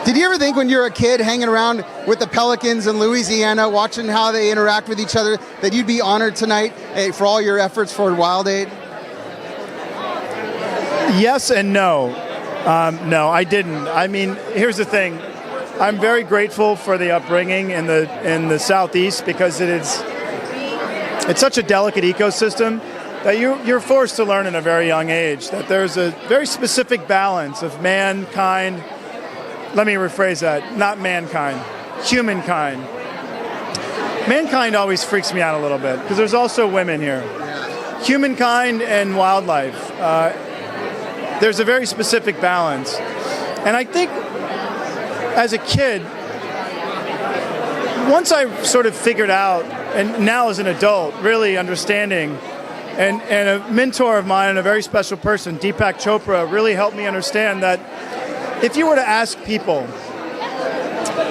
Did you ever think when you were a kid hanging around with the Pelicans in Louisiana, watching how they interact with each other, that you'd be honored tonight for all your efforts for Wildaid? Yes and no. No, I didn't. I mean, here's the thing. I'm very grateful for the upbringing in the Southeast because it's such a delicate ecosystem that you're forced to learn at a very young age that there's a very specific balance of mankind. Let me rephrase that. Not mankind, humankind. Mankind always freaks me out a little bit because there's also women here. Humankind and wildlife. There's a very specific balance. And I think as a kid, once I sort of figured out, and now as an adult, really understanding, and a mentor of mine and a very special person, Deepak Chopra, really helped me understand that if you were to ask people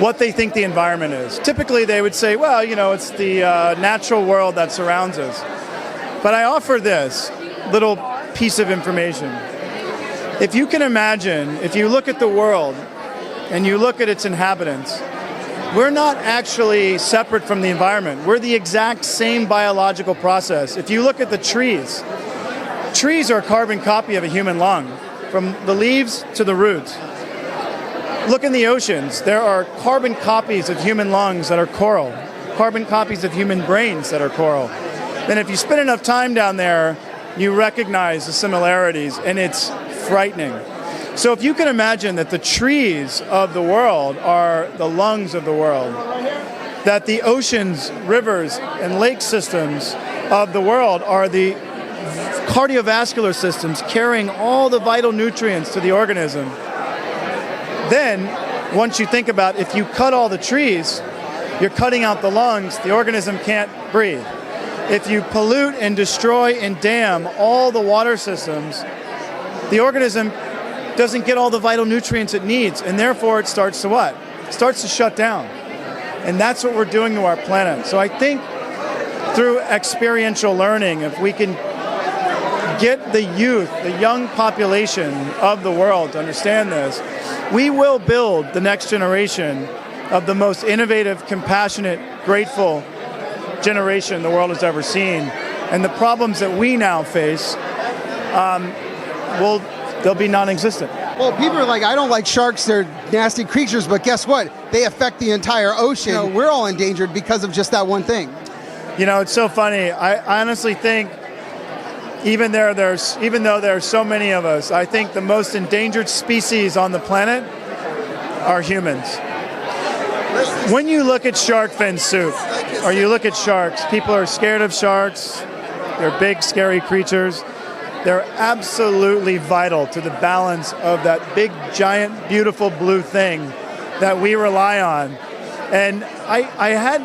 what they think the environment is, typically they would say, well, it's the natural world that surrounds us. But I offer this little piece of information. If you can imagine, if you look at the world and you look at its inhabitants, we're not actually separate from the environment. We're the exact same biological process. If you look at the trees are a carbon copy of a human lung, from the leaves to the roots. Look in the oceans. There are carbon copies of human lungs that are coral, carbon copies of human brains that are coral. Then if you spend enough time down there, you recognize the similarities, and it's frightening. So if you can imagine that the trees of the world are the lungs of the world, that the oceans, rivers, and lake systems of the world are the cardiovascular systems carrying all the vital nutrients to the organism, then once you think about if you cut all the trees, you're cutting out the lungs, the organism can't breathe. If you pollute and destroy and dam all the water systems, the organism doesn't get all the vital nutrients it needs, and therefore it starts to what? It starts to shut down. And that's what we're doing to our planet. So I think through experiential learning, if we can get the youth, the young population of the world to understand this, we will build the next generation of the most innovative, compassionate, grateful generation the world has ever seen. And the problems that we now face, they'll be non-existent. Well, people are like, I don't like sharks, they're nasty creatures, but guess what? They affect the entire ocean. We're all endangered because of just that one thing. It's so funny. I honestly think even though there are so many of us, I think the most endangered species on the planet are humans. When you look at shark fin soup, or you look at sharks, people are scared of sharks. They're big, scary creatures. They're absolutely vital to the balance of that big, giant, beautiful blue thing that we rely on. And I had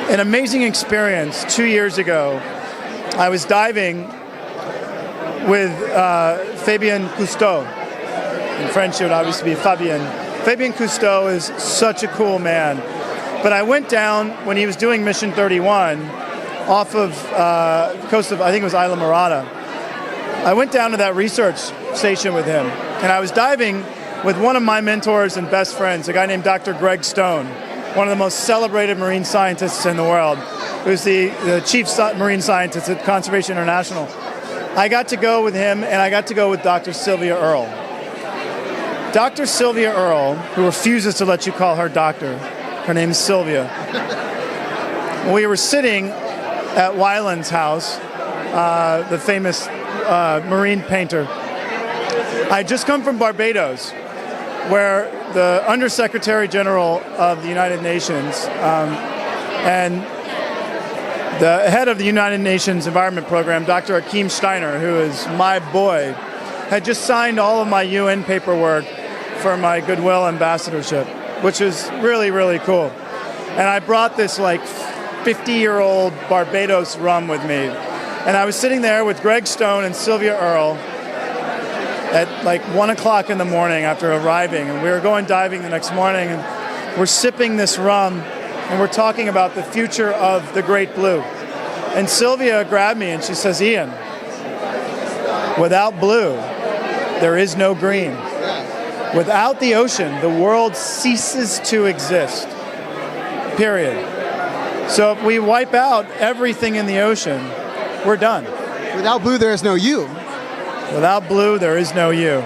an amazing experience 2 years ago. I was diving with Fabien Cousteau. In French, it would obviously be Fabien. Fabien Cousteau is such a cool man. But I went down when he was doing Mission 31 off of the coast of, I think it was Isla Morada. I went down to that research station with him, and I was diving with one of my mentors and best friends, a guy named Dr. Greg Stone, one of the most celebrated marine scientists in the world, who's the chief marine scientist at Conservation International. I got to go with him, and I got to go with Dr. Sylvia Earle. Dr. Sylvia Earle, who refuses to let you call her doctor, her name is Sylvia. We were sitting at Weiland's house, the famous marine painter. I had just come from Barbados, where the Undersecretary General of the United Nations and the head of the United Nations Environment Program, Dr. Akeem Steiner, who is my boy, had just signed all of my UN paperwork for my Goodwill ambassadorship, which is really, really cool. And I brought this 50-year-old Barbados rum with me. And I was sitting there with Greg Stone and Sylvia Earle at 1 o'clock in the morning after arriving. And we were going diving the next morning, and we're sipping this rum, and we're talking about the future of the Great Blue. And Sylvia grabbed me and she says, Ian, without blue, there is no green. Without the ocean, the world ceases to exist. Period. So if we wipe out everything in the ocean, we're done. Without blue, there is no you. Without blue, there is no you.